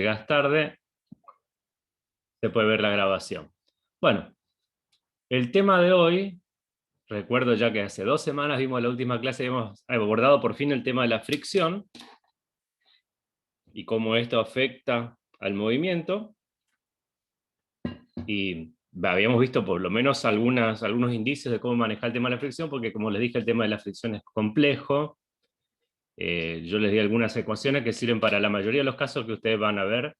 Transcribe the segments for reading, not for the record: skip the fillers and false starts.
llegas tarde, se puede ver la grabación. Bueno, el tema de hoy, recuerdo ya que hace 2 semanas vimos la última clase, hemos abordado por fin el tema de la fricción y cómo esto afecta al movimiento. Y habíamos visto por lo menos algunos indicios de cómo manejar el tema de la fricción, porque como les dije, el tema de la fricción es complejo. Yo les di algunas ecuaciones que sirven para la mayoría de los casos que ustedes van a ver.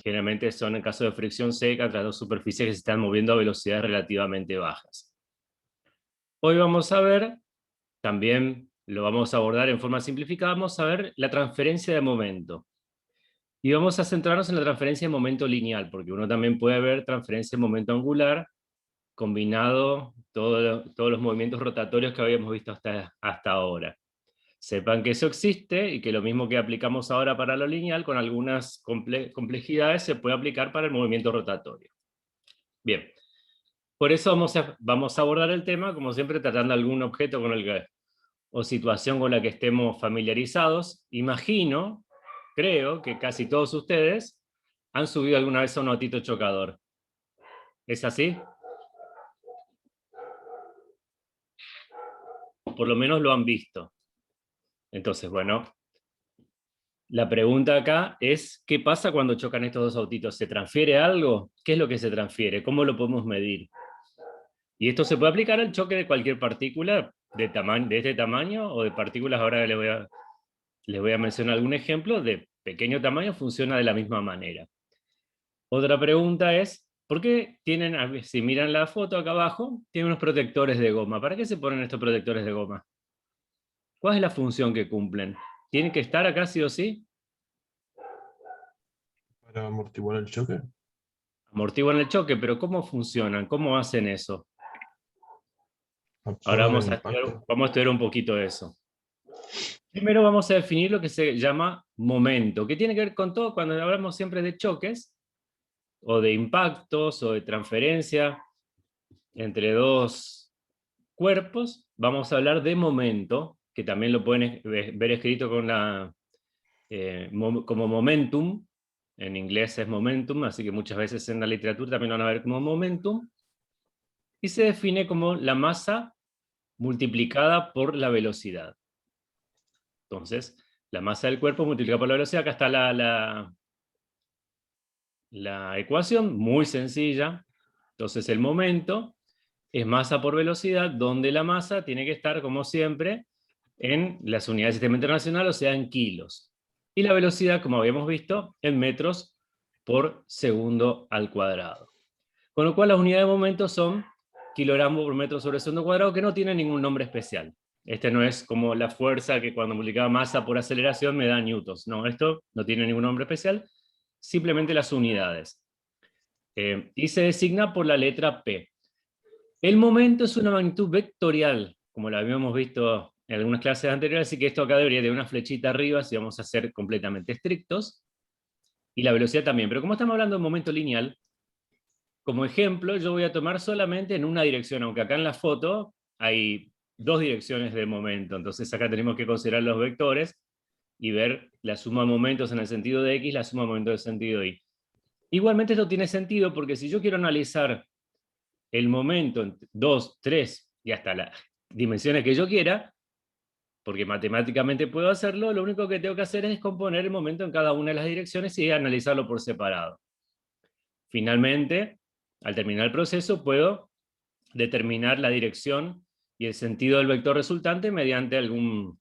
Generalmente son en caso de fricción seca, entre dos superficies que se están moviendo a velocidades relativamente bajas. Hoy vamos a ver, también lo vamos a abordar en forma simplificada, vamos a ver la transferencia de momento. Y vamos a centrarnos en la transferencia de momento lineal, porque uno también puede ver transferencia de momento angular, combinado todos los movimientos rotatorios que habíamos visto hasta ahora. Sepan que eso existe y que lo mismo que aplicamos ahora para lo lineal, con algunas complejidades, se puede aplicar para el movimiento rotatorio. Bien, por eso vamos a abordar el tema, como siempre, tratando algún objeto o situación con la que estemos familiarizados. Creo que casi todos ustedes han subido alguna vez a un autito chocador. ¿Es así? Por lo menos lo han visto. Entonces, bueno, la pregunta acá es, ¿qué pasa cuando chocan estos dos autitos? ¿Se transfiere algo? ¿Qué es lo que se transfiere? ¿Cómo lo podemos medir? Y esto se puede aplicar al choque de cualquier partícula de este tamaño o de partículas, ahora les voy a mencionar algún ejemplo, de pequeño tamaño funciona de la misma manera. Otra pregunta es, ¿por qué tienen, si miran la foto acá abajo, tienen unos protectores de goma? ¿Para qué se ponen estos protectores de goma? ¿Cuál es la función que cumplen? ¿Tienen que estar acá sí o sí? Para amortiguar el choque. Amortiguan el choque, pero ¿cómo funcionan? ¿Cómo hacen eso? Ahora Absorben el impacto. vamos a estudiar un poquito de eso. Primero vamos a definir lo que se llama momento, que tiene que ver con todo cuando hablamos siempre de choques, o de impactos, o de transferencia entre dos cuerpos. Vamos a hablar de momento, que también lo pueden ver escrito como momentum. En inglés es momentum, así que muchas veces en la literatura también lo van a ver como momentum. Y se define como la masa multiplicada por la velocidad. Entonces, la masa del cuerpo multiplicada por la velocidad, acá está la ecuación, muy sencilla. Entonces, el momento es masa por velocidad, donde la masa tiene que estar, como siempre, en las unidades del sistema internacional, o sea, en kilos. Y la velocidad, como habíamos visto, en metros por segundo al cuadrado. Con lo cual, las unidades de momento son kilogramos por metro sobre segundo cuadrado, que no tiene ningún nombre especial. Este no es como la fuerza que cuando multiplicaba masa por aceleración me da newtons. No, esto no tiene ningún nombre especial, simplemente las unidades. Y se designa por la letra P. El momento es una magnitud vectorial, como lo habíamos visto en algunas clases anteriores, así que esto acá debería tener una flechita arriba si vamos a ser completamente estrictos. Y la velocidad también, pero como estamos hablando de momento lineal, como ejemplo, yo voy a tomar solamente en una dirección, aunque acá en la foto hay 2 direcciones de momento, entonces acá tenemos que considerar los vectores y ver la suma de momentos en el sentido de X, la suma de momentos en el sentido de Y. Igualmente esto tiene sentido porque si yo quiero analizar el momento en 2, 3 y hasta las dimensiones que yo quiera, porque matemáticamente puedo hacerlo, lo único que tengo que hacer es descomponer el momento en cada una de las direcciones y analizarlo por separado. Finalmente, al terminar el proceso, puedo determinar la dirección y el sentido del vector resultante mediante alguna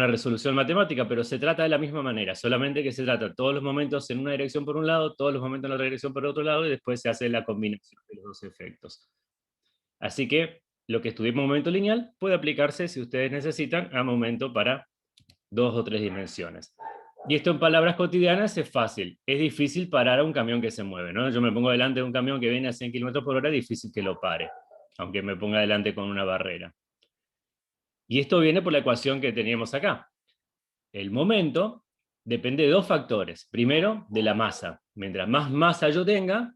resolución matemática, pero se trata de la misma manera, solamente que se trata todos los momentos en una dirección por un lado, todos los momentos en la otra dirección por otro lado, y después se hace la combinación de los dos efectos. Así que lo que estudié en momento lineal puede aplicarse, si ustedes necesitan, a momento para 2 o 3 dimensiones. Y esto en palabras cotidianas es fácil. Es difícil parar a un camión que se mueve, ¿no? Yo me pongo delante de un camión que viene a 100 km por hora, es difícil que lo pare, aunque me ponga delante con una barrera. Y esto viene por la ecuación que teníamos acá. El momento depende de 2 factores. Primero, de la masa. Mientras más masa yo tenga,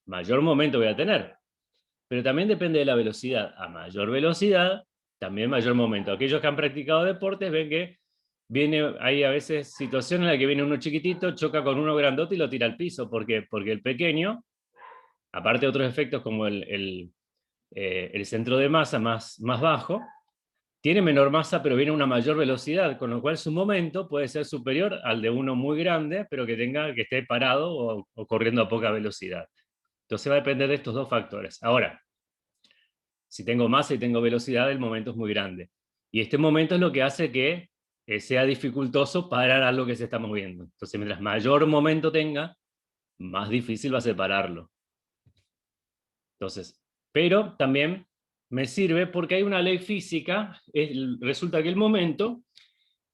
mayor momento voy a tener. Pero también depende de la velocidad. A mayor velocidad, también mayor momento. Aquellos que han practicado deportes ven que hay a veces situaciones en las que viene uno chiquitito, choca con uno grandote y lo tira al piso, porque el pequeño, aparte de otros efectos como el centro de masa más bajo, tiene menor masa pero viene a una mayor velocidad, con lo cual su momento puede ser superior al de uno muy grande, pero que esté parado o corriendo a poca velocidad. Entonces va a depender de estos dos factores. Ahora, si tengo masa y tengo velocidad, el momento es muy grande. Y este momento es lo que hace que sea dificultoso parar algo que se está moviendo. Entonces, mientras mayor momento tenga, más difícil va a ser pararlo. Entonces, pero también me sirve porque hay una ley física, resulta que el momento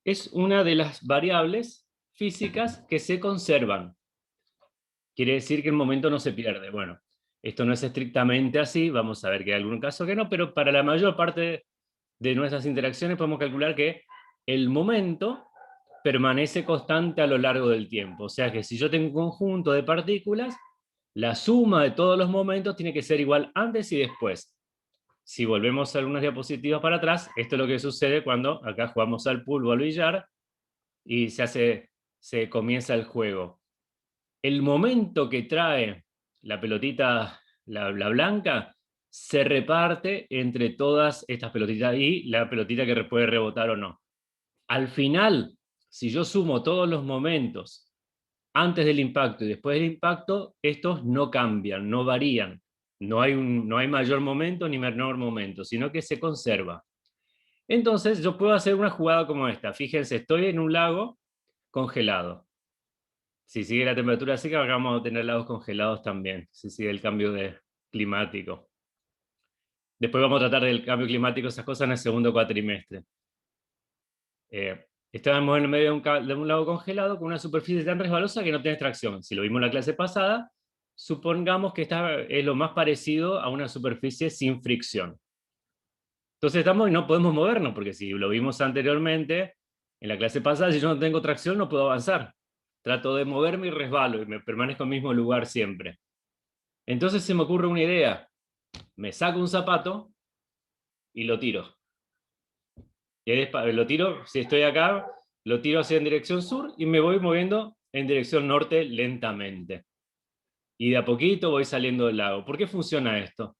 es una de las variables físicas que se conservan. Quiere decir que el momento no se pierde. Bueno, esto no es estrictamente así, vamos a ver que hay algún caso que no, pero para la mayor parte de nuestras interacciones podemos calcular que el momento permanece constante a lo largo del tiempo. O sea que si yo tengo un conjunto de partículas, la suma de todos los momentos tiene que ser igual antes y después. Si volvemos algunas diapositivas para atrás, esto es lo que sucede cuando acá jugamos al pool o al billar y se comienza el juego. El momento que trae la pelotita, la blanca, se reparte entre todas estas pelotitas y la pelotita que puede rebotar o no. Al final, si yo sumo todos los momentos antes del impacto y después del impacto, estos no cambian, no varían. No hay mayor momento ni menor momento, sino que se conserva. Entonces yo puedo hacer una jugada como esta. Fíjense, estoy en un lago congelado. Si sigue la temperatura así, que vamos a tener lagos congelados también, si sigue el cambio climático. Después vamos a tratar del cambio climático, esas cosas en el segundo cuatrimestre. Estábamos en el medio de un lago congelado con una superficie tan resbalosa que no tiene extracción. Si lo vimos en la clase pasada, supongamos que esta es lo más parecido a una superficie sin fricción. Entonces estamos y no podemos movernos, porque si lo vimos anteriormente, en la clase pasada, si yo no tengo tracción no puedo avanzar. Trato de moverme y resbalo, y me permanezco en el mismo lugar siempre. Entonces se me ocurre una idea. Me saco un zapato y lo tiro. Y lo tiro, si estoy acá, lo tiro hacia en dirección sur y me voy moviendo en dirección norte lentamente. Y de a poquito voy saliendo del lago. ¿Por qué funciona esto?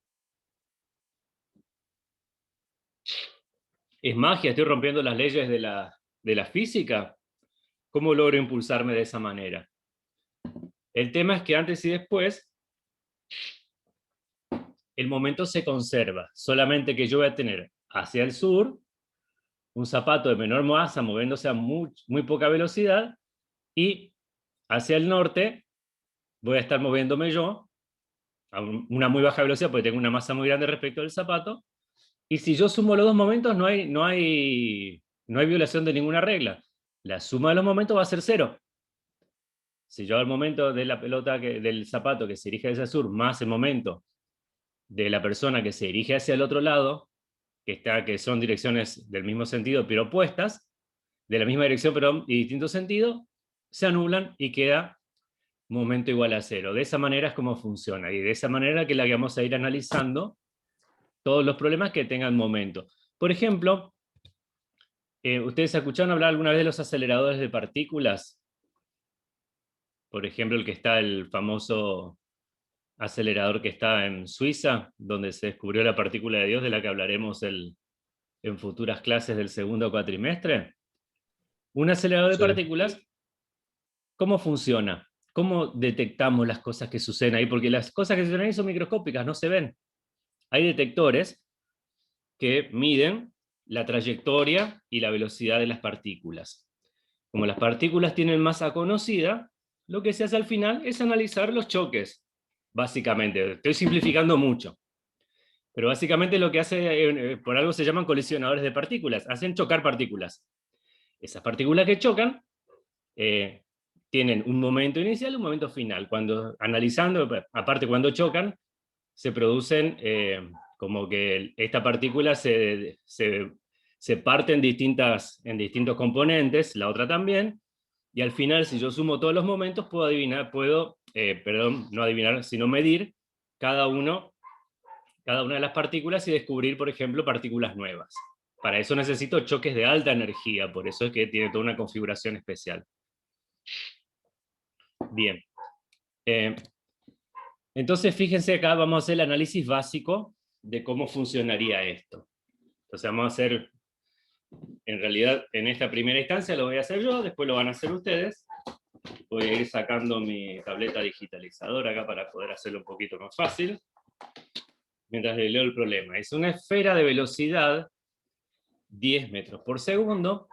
¿Es magia? ¿Estoy rompiendo las leyes de la física? ¿Cómo logro impulsarme de esa manera? El tema es que antes y después el momento se conserva, solamente que yo voy a tener hacia el sur un zapato de menor masa moviéndose a muy poca velocidad y hacia el norte voy a estar moviéndome yo a una muy baja velocidad porque tengo una masa muy grande respecto del zapato, y si yo sumo los dos momentos no hay violación de ninguna regla. La suma de los momentos va a ser cero. Si yo al momento de la pelota del zapato que se dirige hacia el sur más el momento de la persona que se dirige hacia el otro lado, que son direcciones del mismo sentido pero opuestas, de la misma dirección pero y distinto sentido, se anulan y queda momento igual a cero. De esa manera es como funciona, y de esa manera que es la que vamos a ir analizando todos los problemas que tengan momento. Por ejemplo, ¿ustedes escucharon hablar alguna vez de los aceleradores de partículas? Por ejemplo, el famoso acelerador que está en Suiza, donde se descubrió la partícula de Dios, de la que hablaremos en futuras clases del segundo cuatrimestre. Un acelerador de Sí. partículas, ¿cómo funciona? ¿Cómo detectamos las cosas que suceden ahí? Porque las cosas que suceden ahí son microscópicas, no se ven. Hay detectores que miden la trayectoria y la velocidad de las partículas. Como las partículas tienen masa conocida, lo que se hace al final es analizar los choques, básicamente. Estoy simplificando mucho. Pero básicamente lo que hace, por algo se llaman colisionadores de partículas, hacen chocar partículas. Esas partículas que chocan tienen un momento inicial y un momento final. Analizando, aparte cuando chocan, se producen como que esta partícula se parte en distintos componentes, la otra también, y al final, si yo sumo todos los momentos, no adivinar, sino medir cada una de las partículas y descubrir, por ejemplo, partículas nuevas. Para eso necesito choques de alta energía, por eso es que tiene toda una configuración especial. Bien. Entonces, fíjense acá, vamos a hacer el análisis básico de cómo funcionaría esto. Entonces vamos a hacer, en realidad, en esta primera instancia lo voy a hacer yo, después lo van a hacer ustedes. Voy a ir sacando mi tableta digitalizadora acá para poder hacerlo un poquito más fácil. Mientras le leo el problema. Es una esfera de velocidad 10 metros por segundo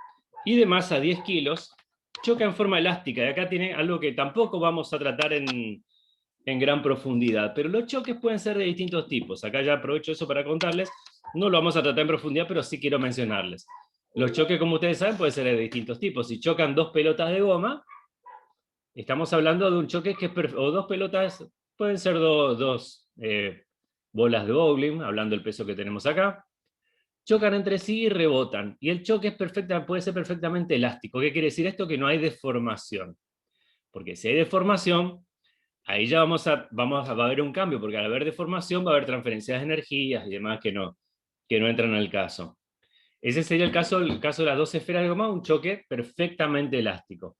y de masa 10 kilos, choca en forma elástica. Y acá tiene algo que tampoco vamos a tratar en gran profundidad, pero los choques pueden ser de distintos tipos. Acá ya aprovecho eso para contarles. No lo vamos a tratar en profundidad, pero sí quiero mencionarles. Los choques, como ustedes saben, pueden ser de distintos tipos. Si chocan dos pelotas de goma, estamos hablando de un choque que es o dos pelotas, pueden ser dos bolas de bowling, hablando del peso que tenemos acá. Chocan entre sí y rebotan. Y el choque puede ser perfectamente elástico. ¿Qué quiere decir esto? Que no hay deformación. Porque si hay deformación, ahí ya va a haber un cambio, porque al haber deformación va a haber transferencias de energías y demás que no entran al caso. Ese sería el caso de las dos esferas de goma, un choque perfectamente elástico.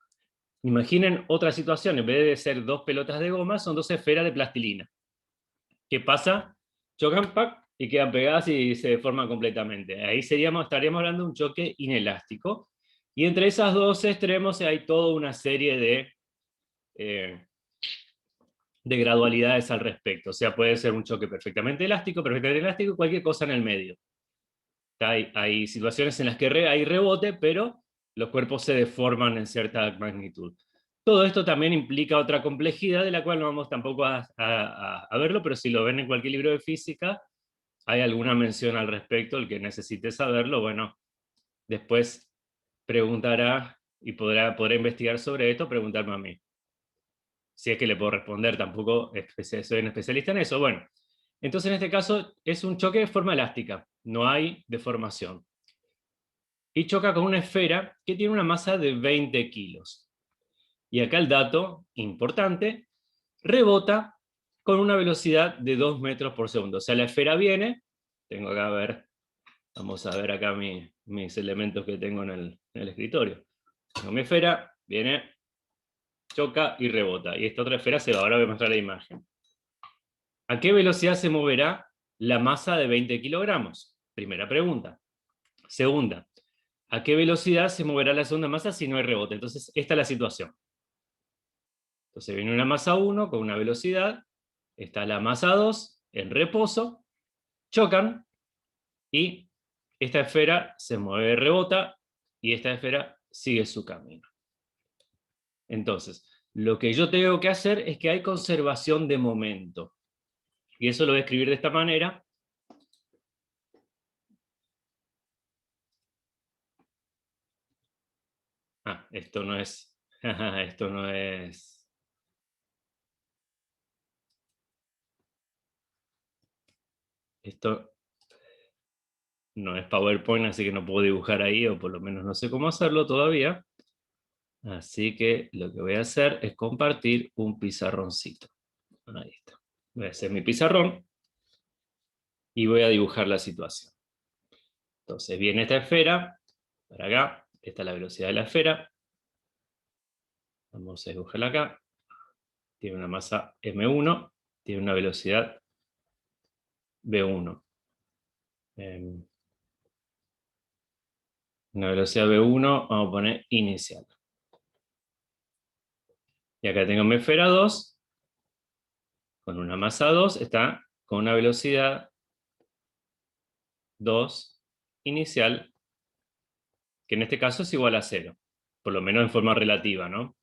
Imaginen otra situación, en vez de ser dos pelotas de goma, son dos esferas de plastilina. ¿Qué pasa? Chocan, ¡pac!, y quedan pegadas y se deforman completamente. Ahí estaríamos hablando de un choque inelástico. Y entre esas dos extremos hay toda una serie de gradualidades al respecto. O sea, puede ser un choque perfectamente elástico, y cualquier cosa en el medio. Hay situaciones en las que hay rebote, pero los cuerpos se deforman en cierta magnitud. Todo esto también implica otra complejidad de la cual no vamos tampoco a verlo, pero si lo ven en cualquier libro de física, hay alguna mención al respecto. El que necesite saberlo, bueno, después preguntará y podrá investigar sobre esto, preguntarme a mí. Si es que le puedo responder, tampoco soy un especialista en eso. Bueno, entonces en este caso es un choque de forma elástica, no hay deformación. Y choca con una esfera que tiene una masa de 20 kilos. Y acá el dato importante, rebota con una velocidad de 2 metros por segundo. O sea, la esfera viene, tengo acá, vamos a ver acá mis elementos que tengo en el escritorio. Tengo mi esfera, viene, choca y rebota. Y esta otra esfera se va, ahora voy a mostrar la imagen. ¿A qué velocidad se moverá la masa de 20 kilogramos? Primera pregunta. Segunda, ¿a qué velocidad se moverá la segunda masa si no hay rebote? Entonces, esta es la situación. Entonces viene una masa 1 con una velocidad, está la masa 2 en reposo, chocan, y esta esfera se mueve, rebota, y esta esfera sigue su camino. Entonces, lo que yo tengo que hacer es que hay conservación de momento. Y eso lo voy a escribir de esta manera. Esto no es... esto no es... Esto no es PowerPoint, así que no puedo dibujar ahí, o por lo menos no sé cómo hacerlo todavía. Así que lo que voy a hacer es compartir un pizarroncito. Ahí está. Voy a hacer mi pizarrón y voy a dibujar la situación. Entonces viene esta esfera, para acá, esta es la velocidad de la esfera. Vamos a dibujarla acá. Tiene una masa M1, tiene una velocidad V1. Una velocidad V1, vamos a poner inicial. Y acá tengo mi esfera 2, con una masa 2, está con una velocidad 2 inicial, que en este caso es igual a 0, por lo menos en forma relativa, ¿no?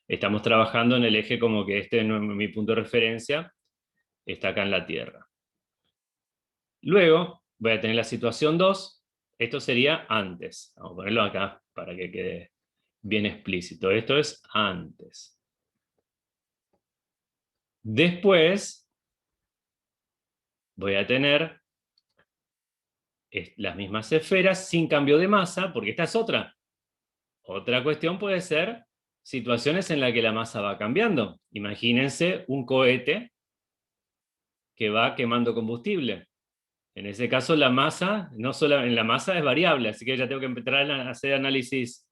Estamos trabajando en el eje como que este no es mi punto de referencia, está acá en la Tierra. Luego voy a tener la situación 2, esto sería antes, vamos a ponerlo acá para que quede bien explícito, esto es antes. Después voy a tener las mismas esferas sin cambio de masa, porque esta es otra. Otra cuestión puede ser situaciones en las que la masa va cambiando. Imagínense un cohete que va quemando combustible. En ese caso la masa, no solo en la masa es variable, así que ya tengo que empezar a hacer análisis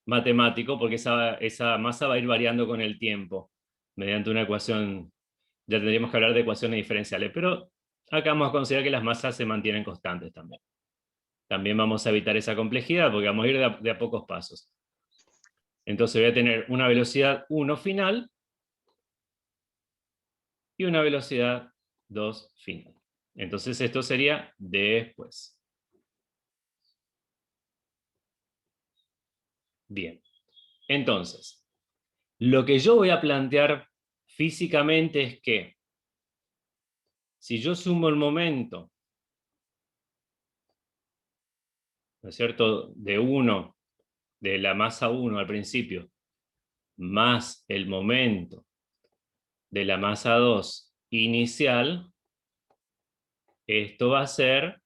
matemático porque esa masa va a ir variando con el tiempo, mediante una ecuación. Ya tendríamos que hablar de ecuaciones diferenciales, pero acá vamos a considerar que las masas se mantienen constantes también. También vamos a evitar esa complejidad porque vamos a ir de a pocos pasos. Entonces voy a tener una velocidad 1 final y una velocidad 2 final. Entonces esto sería después. Bien. Entonces, lo que yo voy a plantear físicamente es que si yo sumo el momento, ¿no es cierto?, de 1, de la masa 1 al principio, más el momento de la masa 2 inicial, esto va a ser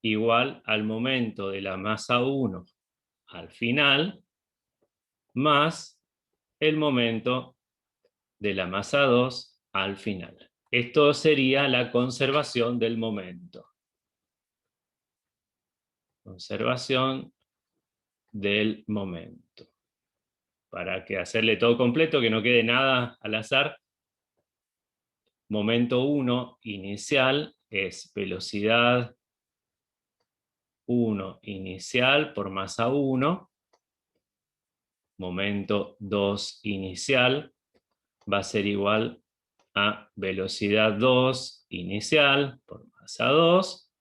igual al momento de la masa 1 al final, más el momento de la masa 2 al final. Esto sería la conservación del momento. Conservación del momento. Para que hacerle todo completo, que no quede nada al azar. Momento 1 inicial es velocidad 1 inicial por masa 1. Momento 2 inicial va a ser igual a velocidad 2 inicial por masa 2.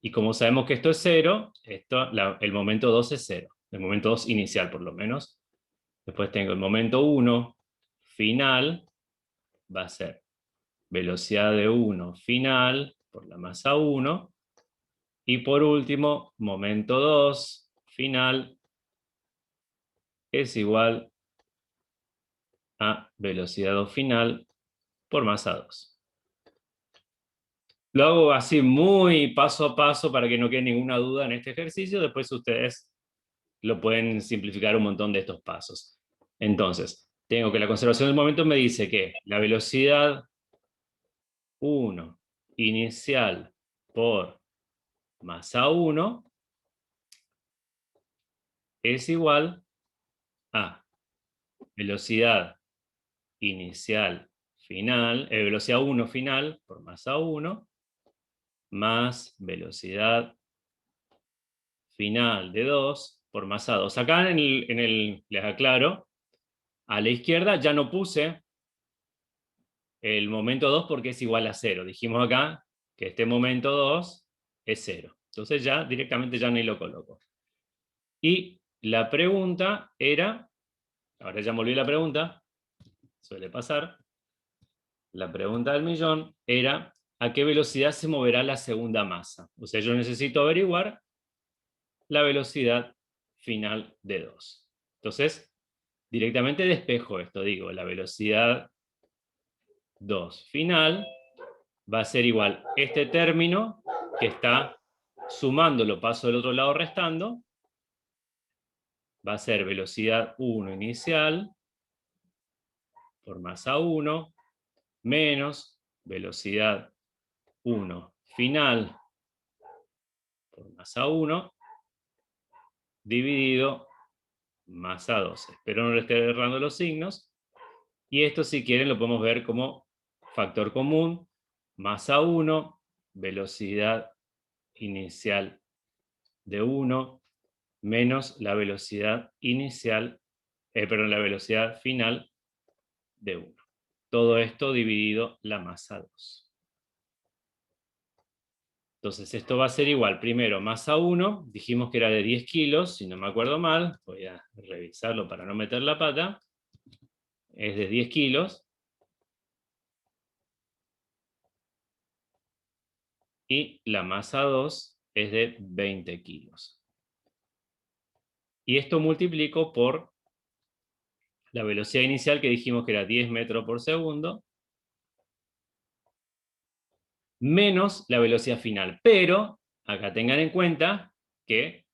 Y como sabemos que esto es 0, el momento 2 es 0. El momento 2 inicial por lo menos. Después tengo el momento 1 final, va a ser velocidad de 1 final por la masa 1. Y por último, momento 2 final es igual a velocidad 2 final por masa 2. Lo hago así muy paso a paso para que no quede ninguna duda en este ejercicio. Después ustedes lo pueden simplificar un montón de estos pasos. Entonces, tengo que la conservación del momento me dice que la velocidad 1 inicial por masa 1 es igual a velocidad inicial final, velocidad 1 final por masa 1, más velocidad final de 2 por masa 2. Acá les aclaro, a la izquierda ya no puse el momento 2 porque es igual a 0. Dijimos acá que este momento 2 es 0. Entonces ya directamente ya ni lo coloco. Y la pregunta era, ahora ya me olvidé la pregunta, suele pasar, la pregunta del millón era ¿a qué velocidad se moverá la segunda masa? O sea, yo necesito averiguar la velocidad final de 2. Entonces, directamente despejo esto, digo, la velocidad 2 final va a ser igual este término que está sumando, lo paso del otro lado restando, va a ser velocidad 1 inicial por masa 1 menos velocidad 1 final por masa 1 dividido masa 2. Espero no le esté errando los signos. Y esto, si quieren, lo podemos ver como factor común, masa 1, velocidad inicial de 1, menos la velocidad inicial, la velocidad final de 1. Todo esto dividido la masa 2. Entonces esto va a ser igual, primero masa 1, dijimos que era de 10 kilos, si no me acuerdo mal, voy a revisarlo para no meter la pata, es de 10 kilos, y la masa 2 es de 20 kilos. Y esto multiplico por la velocidad inicial que dijimos que era 10 metros por segundo, menos la velocidad final. Pero, acá tengan en cuenta que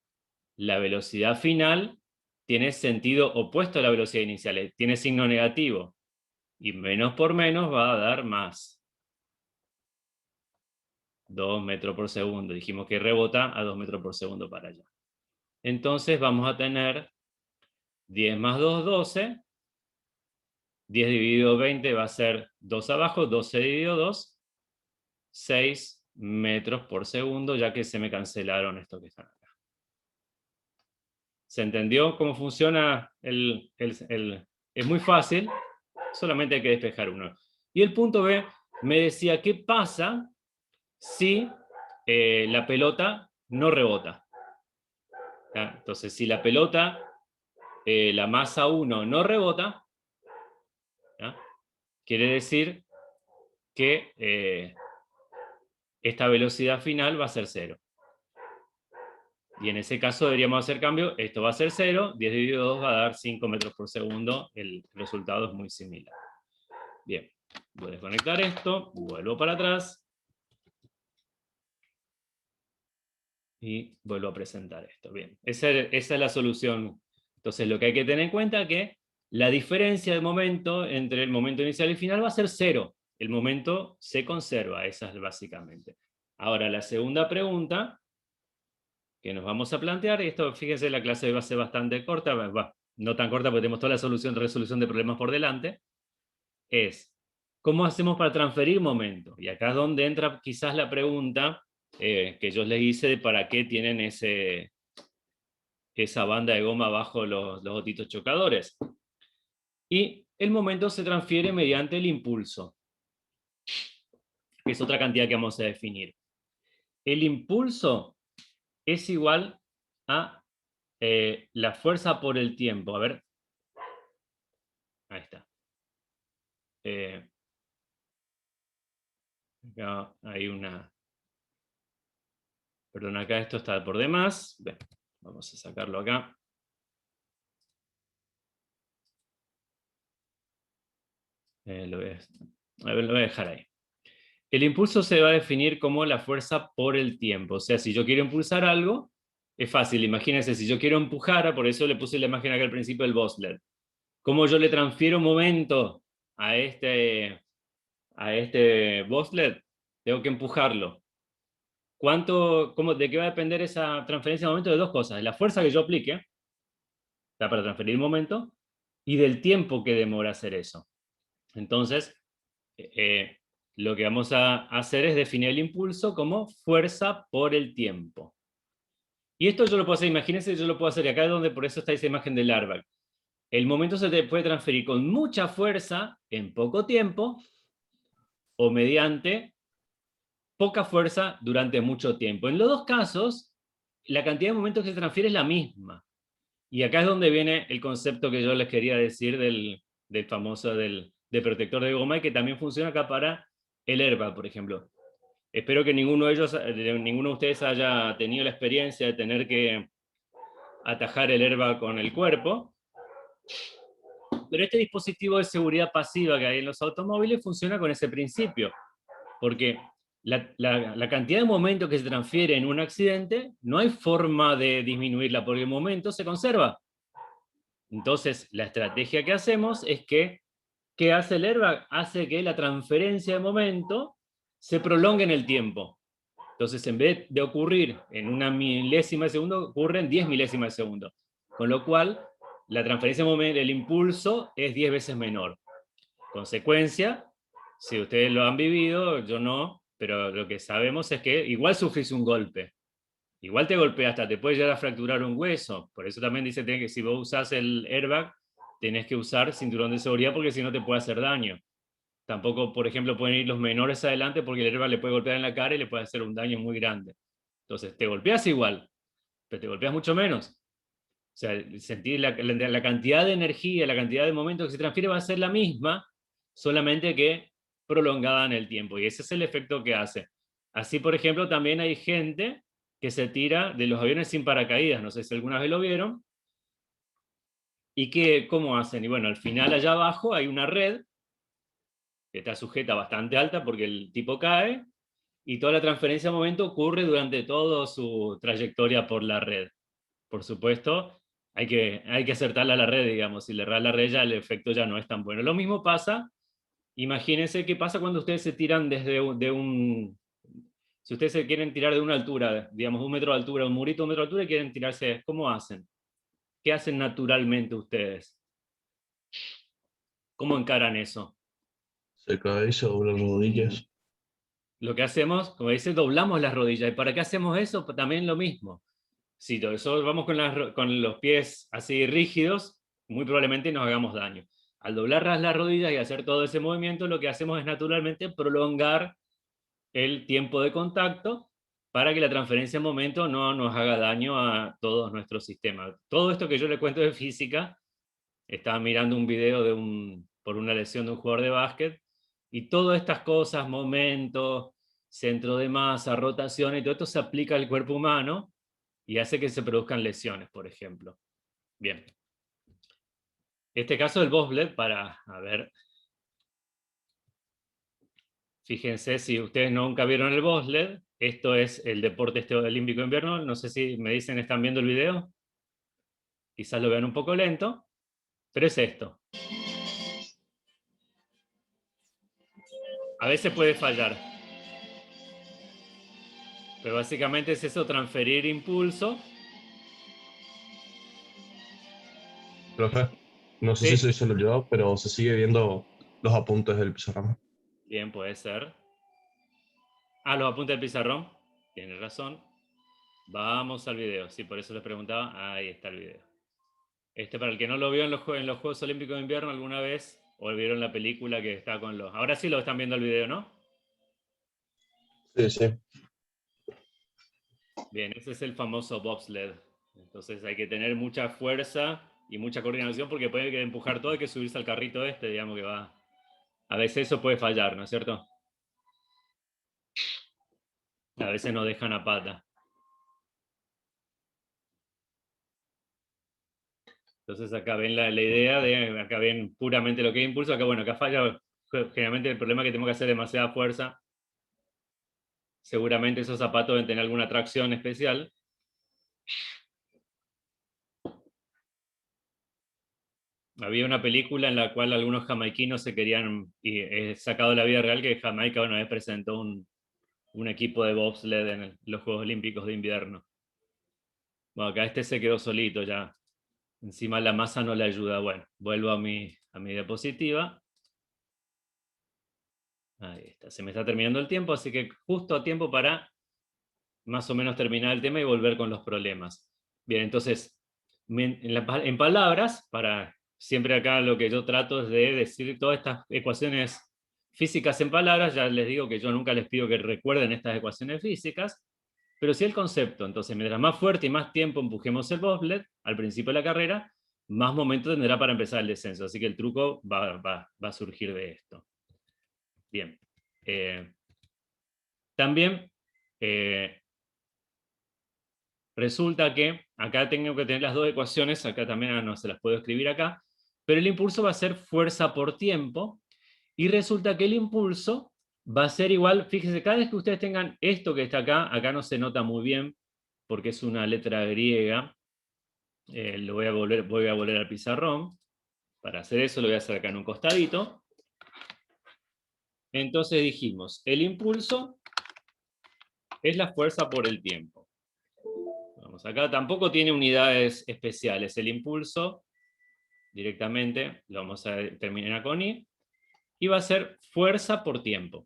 la velocidad final tiene sentido opuesto a la velocidad inicial, tiene signo negativo. Y menos por menos va a dar más. 2 metros por segundo. Dijimos que rebota a 2 metros por segundo para allá. Entonces vamos a tener 10 más 2, 12. 10 dividido 20 va a ser 2 abajo, 12 dividido 2, 6 metros por segundo, ya que se me cancelaron estos que están acá. ¿Se entendió cómo funciona es muy fácil, solamente hay que despejar uno. Y el punto B me decía, ¿qué pasa si la pelota no rebota? ¿Ya? Entonces, si la pelota, la masa 1 no rebota, ¿ya? Quiere decir que esta velocidad final va a ser 0. Y en ese caso deberíamos hacer cambio, esto va a ser 0, 10 dividido 2 va a dar 5 metros por segundo, el resultado es muy similar. Bien, voy a desconectar esto, vuelvo para atrás, y vuelvo a presentar esto. Bien, esa es la solución. Entonces lo que hay que tener en cuenta es que la diferencia de momento entre el momento inicial y final va a ser 0. El momento se conserva, esa es básicamente. Ahora la segunda pregunta que nos vamos a plantear, y esto fíjense la clase va a ser bastante corta, no tan corta porque tenemos toda la resolución de problemas por delante, es ¿cómo hacemos para transferir momento? Y acá es donde entra quizás la pregunta que yo les hice de para qué tienen esa banda de goma bajo los otitos chocadores. Y el momento se transfiere mediante el impulso, que es otra cantidad que vamos a definir. El impulso es igual a la fuerza por el tiempo. A ver. Ahí está. Acá hay una... Perdón, acá esto está por demás. Bien, vamos a sacarlo acá. Lo voy a dejar ahí. El impulso se va a definir como la fuerza por el tiempo. O sea, si yo quiero impulsar algo, es fácil. Imagínense, si yo quiero empujar, por eso le puse la imagen acá al principio del bobsled. ¿Cómo yo le transfiero momento a este bobsled? Tengo que empujarlo. ¿De qué va a depender esa transferencia de momento? De dos cosas. De la fuerza que yo aplique, para transferir momento, y del tiempo que demora hacer eso. Entonces, lo que vamos a hacer es definir el impulso como fuerza por el tiempo. Y esto yo lo puedo hacer, imagínense, yo lo puedo hacer, y acá es donde por eso está esa imagen del airbag. El momento se te puede transferir con mucha fuerza en poco tiempo, o mediante poca fuerza durante mucho tiempo. En los dos casos, la cantidad de momentos que se transfiere es la misma. Y acá es donde viene el concepto que yo les quería decir del famoso del protector de goma, y que también funciona acá para el airbag, por ejemplo. Espero que ninguno de ustedes haya tenido la experiencia de tener que atajar el airbag con el cuerpo. Pero este dispositivo de seguridad pasiva que hay en los automóviles funciona con ese principio. Porque la cantidad de momento que se transfiere en un accidente, no hay forma de disminuirla, porque el momento se conserva. Entonces, la estrategia que hacemos es que, ¿qué hace el airbag? Hace que la transferencia de momento se prolongue en el tiempo. Entonces, en vez de ocurrir en una milésima de segundo, ocurre en 10 milésimas de segundo. Con lo cual, la transferencia de momento, el impulso, es 10 veces menor. Consecuencia, si ustedes lo han vivido, yo no, pero lo que sabemos es que igual sufrís un golpe. Igual te golpea, hasta te puede llegar a fracturar un hueso. Por eso también dice que si vos usás el airbag, tenés que usar cinturón de seguridad, porque si no te puede hacer daño. Tampoco, por ejemplo, pueden ir los menores adelante, porque el airbag le puede golpear en la cara y le puede hacer un daño muy grande. Entonces, te golpeas igual, pero te golpeas mucho menos. O sea, sentir la cantidad de energía, la cantidad de momentos que se transfiere va a ser la misma, solamente que prolongada en el tiempo. Y ese es el efecto que hace. Así, por ejemplo, también hay gente que se tira de los aviones sin paracaídas. No sé si alguna vez lo vieron. ¿Y cómo hacen? Y bueno, al final allá abajo hay una red que está sujeta bastante alta porque el tipo cae, y toda la transferencia de momento ocurre durante toda su trayectoria por la red. Por supuesto, hay que acertarla a la red, digamos. Si le erras la red, ya el efecto ya no es tan bueno. Lo mismo pasa, imagínense qué pasa cuando ustedes se tiran desde si Si ustedes se quieren tirar de una altura, digamos 1 metro de altura, un murito de 1 metro de altura y quieren tirarse, ¿cómo hacen? ¿Qué hacen naturalmente ustedes? ¿Cómo encaran eso? Se cabeza, dobla las rodillas. Lo que hacemos, como dice, doblamos las rodillas. ¿Y para qué hacemos eso? Pues también lo mismo. Si nosotros vamos con los pies así rígidos, muy probablemente nos hagamos daño. Al doblar las rodillas y hacer todo ese movimiento, lo que hacemos es naturalmente prolongar el tiempo de contacto para que la transferencia en momento no nos haga daño a todos nuestros sistemas. Todo esto que yo le cuento de física, estaba mirando un video por una lesión de un jugador de básquet, y todas estas cosas, momentos, centro de masa, rotación, y todo esto se aplica al cuerpo humano y hace que se produzcan lesiones, por ejemplo. Bien. Este caso del bobsled, a ver, fíjense, si ustedes nunca vieron el bobsled, esto es el deporte este olímpico de invierno. No sé si me dicen, ¿están viendo el video? Quizás lo vean un poco lento, pero es esto. A veces puede fallar, pero básicamente es eso, transferir impulso. Profe, no sé si Sí, soy solo yo, pero se sigue viendo los apuntes del pizarrón. bien, puede ser. Ah, los apuntes del pizarrón. Tienes razón. Vamos al video. Sí, por eso les preguntaba. Ahí está el video. Para el que no lo vio en los Juegos Olímpicos de Invierno alguna vez, o vieron la película que está con los... Ahora sí lo están viendo el video, ¿no? Sí, sí. Bien, ese es el famoso bobsled. Entonces hay que tener mucha fuerza y mucha coordinación porque puede que empujar todo, hay que subirse al carrito digamos que va... A veces eso puede fallar, ¿no es cierto? A veces nos dejan a pata. Entonces acá ven la idea acá ven puramente lo que es impulso, acá bueno, acá falla generalmente el problema es que tenemos que hacer demasiada fuerza. Seguramente esos zapatos deben tener alguna tracción especial. Había una película en la cual algunos jamaiquinos se querían, y sacado de la vida real, que Jamaica una vez presentó un equipo de bobsled en los Juegos Olímpicos de Invierno. Bueno, acá este se quedó solito ya. Encima la masa no le ayuda. Bueno, vuelvo a mi diapositiva. Ahí está. Se me está terminando el tiempo, así que justo a tiempo para más o menos terminar el tema y volver con los problemas. Bien, entonces, en palabras, siempre acá lo que yo trato es de decir todas estas ecuaciones físicas en palabras. Ya les digo que yo nunca les pido que recuerden estas ecuaciones físicas, pero sí el concepto. Entonces, mientras más fuerte y más tiempo empujemos el bobsled al principio de la carrera, más momento tendrá para empezar el descenso. Así que el truco va a surgir de esto. Bien. También resulta que acá tengo que tener las dos ecuaciones, acá también no se las puedo escribir acá, pero el impulso va a ser fuerza por tiempo, y resulta que el impulso va a ser igual, fíjense, cada vez que ustedes tengan esto que está acá no se nota muy bien porque es una letra griega. Voy a volver al pizarrón. Para hacer eso lo voy a hacer acá en un costadito. Entonces dijimos, el impulso es la fuerza por el tiempo. Vamos acá, tampoco tiene unidades especiales. El impulso directamente lo vamos a terminar con I, y va a ser fuerza por tiempo.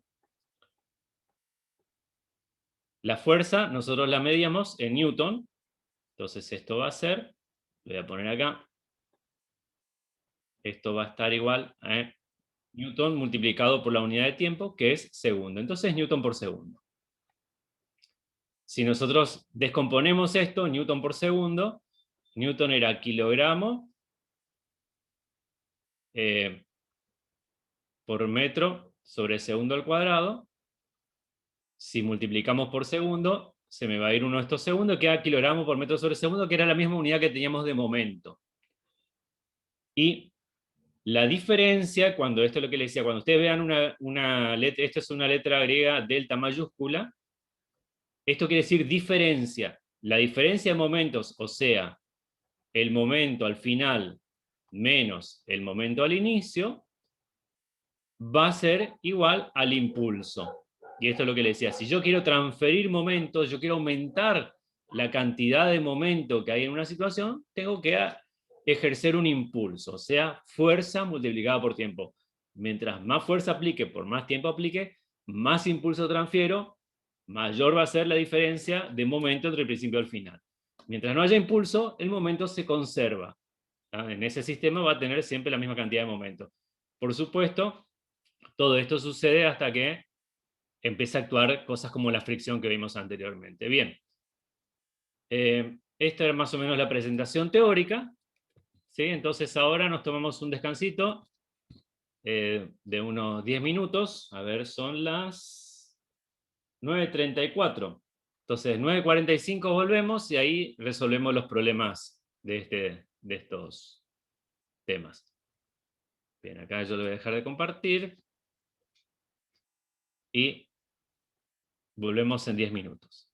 La fuerza nosotros la medíamos en Newton, entonces esto va a ser, lo voy a poner acá, esto va a estar igual a Newton multiplicado por la unidad de tiempo, que es segundo. Entonces Newton por segundo. Si nosotros descomponemos esto, Newton por segundo, Newton era kilogramo por metro sobre segundo al cuadrado. Si multiplicamos por segundo, se me va a ir uno de estos segundos, queda kilogramo por metro sobre segundo, que era la misma unidad que teníamos de momento. Y la diferencia, esto es lo que les decía, cuando ustedes vean una letra, esto es una letra griega delta mayúscula, esto quiere decir diferencia. La diferencia de momentos, o sea, el momento al final menos el momento al inicio, va a ser igual al impulso. y esto es lo que le decía, si yo quiero transferir momentos, yo quiero aumentar la cantidad de momento que hay en una situación, tengo que ejercer un impulso, o sea, fuerza multiplicada por tiempo. Mientras más fuerza aplique, por más tiempo aplique, más impulso transfiero, mayor va a ser la diferencia de momento entre el principio y el final. Mientras no haya impulso, el momento se conserva. En ese sistema va a tener siempre la misma cantidad de momentos. Por supuesto, todo esto sucede hasta que empieza a actuar cosas como la fricción que vimos anteriormente. Bien, esta era más o menos la presentación teórica, ¿sí? Entonces ahora nos tomamos un descansito de unos 10 minutos. A ver, son las 9:34. Entonces, 9:45 volvemos y ahí resolvemos los problemas de estos temas. Bien, acá yo lo voy a dejar de compartir y volvemos en 10 minutos.